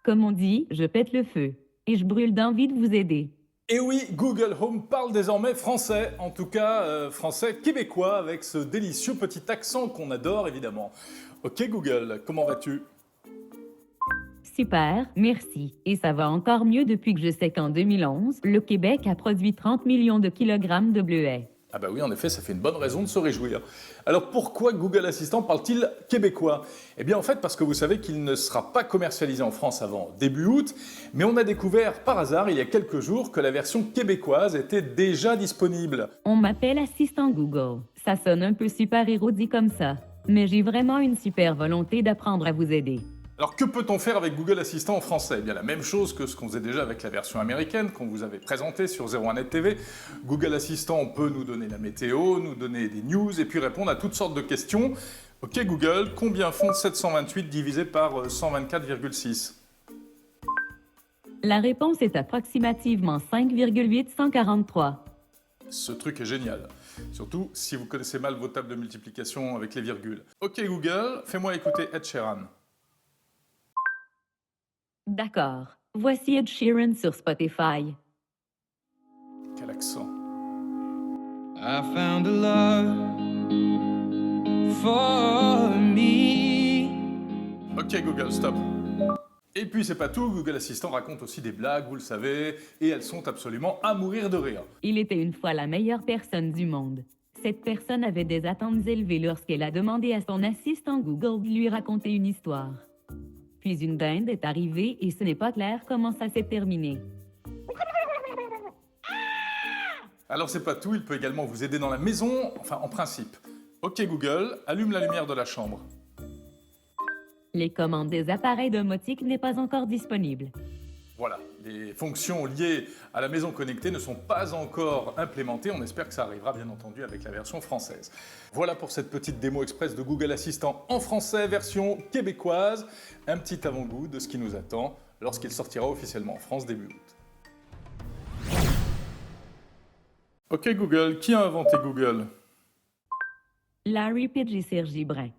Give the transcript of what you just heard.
Comme on dit, je pète le feu. Et je brûle d'envie de vous aider. Et oui, Google Home parle désormais français, en tout cas français québécois, avec ce délicieux petit accent qu'on adore évidemment. Ok Google, comment vas-tu? Super, merci. Et ça va encore mieux depuis que je sais qu'en 2011, le Québec a produit 30 millions de kilogrammes de bleuets. Ah bah oui, en effet, ça fait une bonne raison de se réjouir. Alors pourquoi Google Assistant parle-t-il québécois? Eh bien en fait parce que vous savez qu'il ne sera pas commercialisé en France avant début août, mais on a découvert par hasard il y a quelques jours que la version québécoise était déjà disponible. On m'appelle assistant Google. Ça sonne un peu super-héros dit comme ça. Mais j'ai vraiment une super volonté d'apprendre à vous aider. Alors que peut-on faire avec Google Assistant en français? Eh bien la même chose que ce qu'on faisait déjà avec la version américaine qu'on vous avait présentée sur 01net TV. Google Assistant peut nous donner la météo, nous donner des news et puis répondre à toutes sortes de questions. Ok Google, combien font 728 divisé par 124,6? La réponse est approximativement 5,843. Ce truc est génial. Surtout si vous connaissez mal vos tables de multiplication avec les virgules. Ok Google, fais-moi écouter Ed Sheeran. D'accord. Voici Ed Sheeran sur Spotify. Quel accent. I found a love for me. Ok Google, stop. Et puis c'est pas tout, Google Assistant raconte aussi des blagues, vous le savez, et elles sont absolument à mourir de rire. Il était une fois la meilleure personne du monde. Cette personne avait des attentes élevées lorsqu'elle a demandé à son assistant Google de lui raconter une histoire. Puis une dinde est arrivée et ce n'est pas clair comment ça s'est terminé. Alors c'est pas tout, il peut également vous aider dans la maison, enfin en principe. Ok Google, allume la lumière de la chambre. Les commandes des appareils domotiques n'est pas encore disponible. Voilà, les fonctions liées à la maison connectée ne sont pas encore implémentées, on espère que ça arrivera bien entendu avec la version française. Voilà pour cette petite démo express de Google Assistant en français, version québécoise, un petit avant-goût de ce qui nous attend lorsqu'il sortira officiellement en France début août. Ok Google, qui a inventé Google? Larry Page et Sergi Brin.